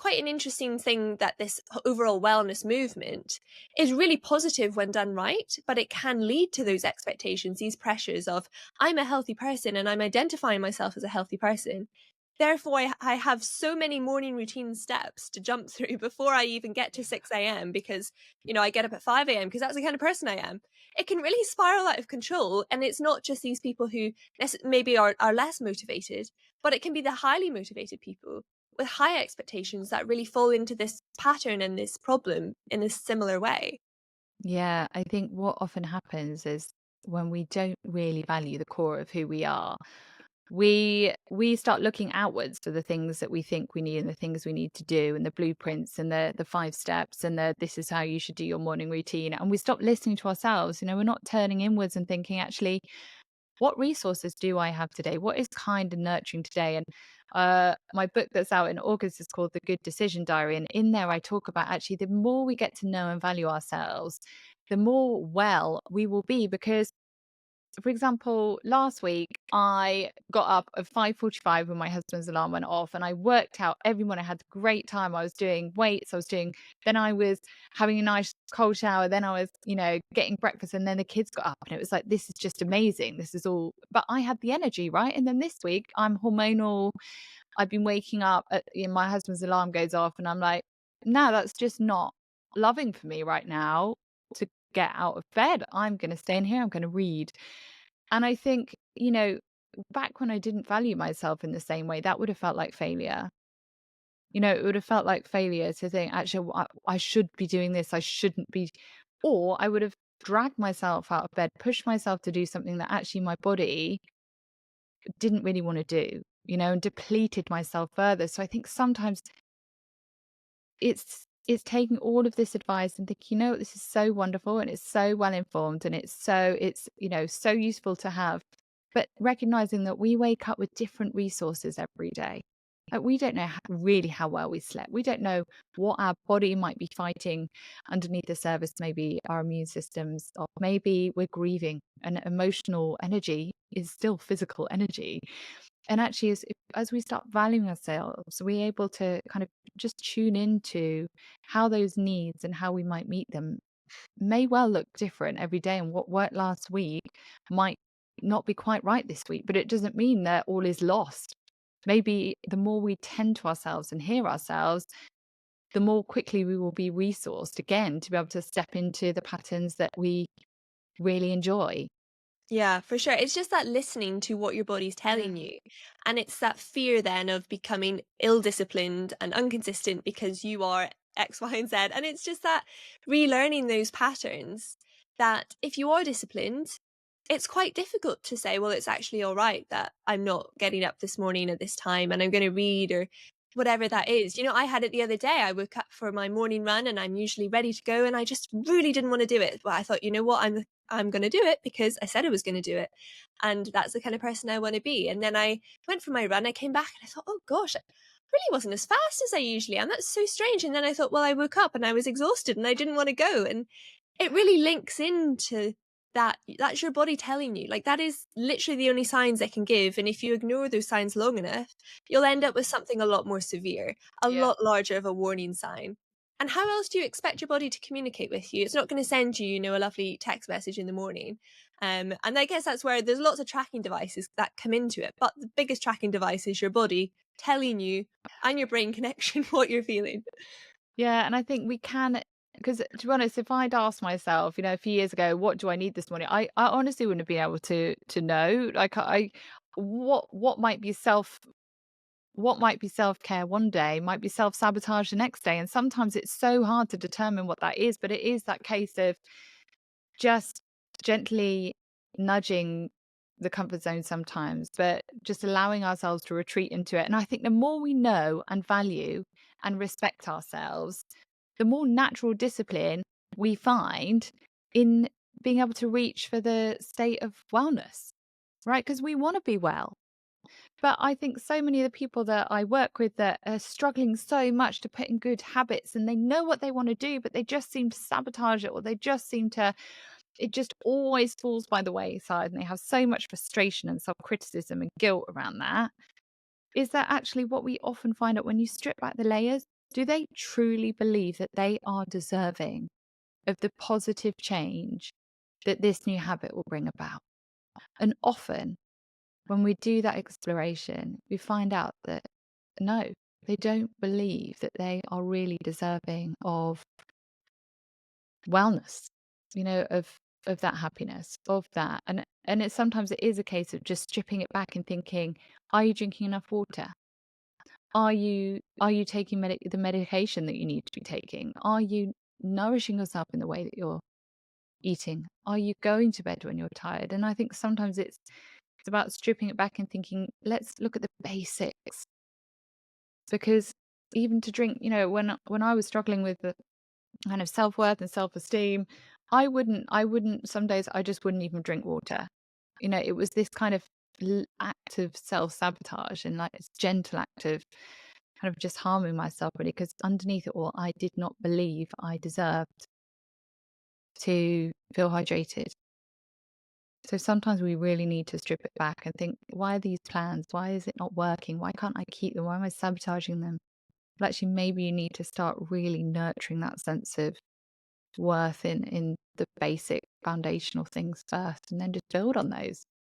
quite an interesting thing that this overall wellness movement is really positive when done right, but it can lead to those expectations, these pressures of, I'm a healthy person and I'm identifying myself as a healthy person. Therefore, I have so many morning routine steps to jump through before I even get to 6 a.m. because, I get up at 5 a.m. because that's the kind of person I am. It can really spiral out of control. And it's not just these people who maybe are less motivated, but it can be the highly motivated people with high expectations that really fall into this pattern and this problem in a similar way. Yeah, I think what often happens is when we don't really value the core of who we are, we start looking outwards for the things that we think we need and the things we need to do and the blueprints and the 5 steps and the this is how you should do your morning routine, and we stop listening to ourselves. We're not turning inwards and thinking, actually, what resources do I have today? What is kind and nurturing today? And my book that's out in August is called The Good Decision Diary. And in there, I talk about actually the more we get to know and value ourselves, the more well we will be. Because, for example, last week I got up at 5:45 when my husband's alarm went off, and I worked out every morning. I had a great time. I was doing weights. Then I was having a nice cold shower. Then I was, getting breakfast, and then the kids got up, and it was like, this is just amazing. This is all, but I had the energy, right? And then this week I'm hormonal. I've been waking up my husband's alarm goes off, and I'm like, no, that's just not loving for me right now to get out of bed. I'm going to stay in here. I'm going to read. And I think, back when I didn't value myself in the same way, that would have felt like failure. It would have felt like failure to think, actually, I should be doing this. I shouldn't be. Or I would have dragged myself out of bed, pushed myself to do something that actually my body didn't really want to do, and depleted myself further. So I think sometimes it's taking all of this advice and thinking, this is so wonderful and it's so well informed and it's so useful to have, but recognizing that we wake up with different resources every day. Like, we don't know really how well we slept. We don't know what our body might be fighting underneath the surface. Maybe our immune systems, or maybe we're grieving, and emotional energy is still physical energy. And actually, as we start valuing ourselves, we're able to kind of just tune into how those needs and how we might meet them may well look different every day. And what worked last week might not be quite right this week, but it doesn't mean that all is lost. Maybe the more we tend to ourselves and hear ourselves, the more quickly we will be resourced again to be able to step into the patterns that we really enjoy. Yeah, for sure. It's just that listening to what your body's Yeah. telling you. And it's that fear then of becoming ill-disciplined and inconsistent because you are X, Y, and Z. And it's just that relearning those patterns that if you are disciplined, it's quite difficult to say, well, it's actually all right that I'm not getting up this morning at this time and I'm going to read or whatever that is. I had it the other day. I woke up for my morning run and I'm usually ready to go and I just really didn't want to do it. But I thought, you know what, I'm going to do it because I said I was going to do it. And that's the kind of person I want to be. And then I went for my run. I came back and I thought, oh gosh, I really wasn't as fast as I usually am. That's so strange. And then I thought, well, I woke up and I was exhausted and I didn't want to go. And it really links into that's your body telling you. Like, that is literally the only signs they can give. And if you ignore those signs long enough, you'll end up with something a lot more severe, a Yeah. lot larger of a warning sign. And how else do you expect your body to communicate with you? It's not going to send you, a lovely text message in the morning. And I guess that's where there's lots of tracking devices that come into it. But the biggest tracking device is your body telling you and your brain connection what you're feeling. Yeah, and I think we can, because to be honest, if I'd asked myself, a few years ago, what do I need this morning? I honestly wouldn't have been able to know. Like, what might be self-care one day might be self-sabotage the next day. And sometimes it's so hard to determine what that is, but it is that case of just gently nudging the comfort zone sometimes, but just allowing ourselves to retreat into it. And I think the more we know and value and respect ourselves, the more natural discipline we find in being able to reach for the state of wellness, right? Because we want to be well. But I think so many of the people that I work with that are struggling so much to put in good habits, and they know what they want to do, but they just seem to sabotage it, or it just always falls by the wayside, and they have so much frustration and self-criticism and guilt around that. Is that actually what we often find out when you strip back the layers? Do they truly believe that they are deserving of the positive change that this new habit will bring about? And often, when we do that exploration, we find out that no, they don't believe that they are really deserving of wellness, of that happiness, of that. And it's sometimes it is a case of just stripping it back and thinking, are you drinking enough water? Are you taking the medication that you need to be taking? Are you nourishing yourself in the way that you're eating? Are you going to bed when you're tired? And I think sometimes it's about stripping it back and thinking, let's look at the basics. Because even to drink, when I was struggling with the kind of self-worth and self-esteem, I wouldn't some days I just wouldn't even drink water. It was this kind of act of self-sabotage, and like this gentle act of kind of just harming myself, really, because underneath it all, I did not believe I deserved to feel hydrated. So sometimes we really need to strip it back and think, why are these plans? Why is it not working? Why can't I keep them? Why am I sabotaging them? But actually, maybe you need to start really nurturing that sense of worth in the basic foundational things first, and then just build on those.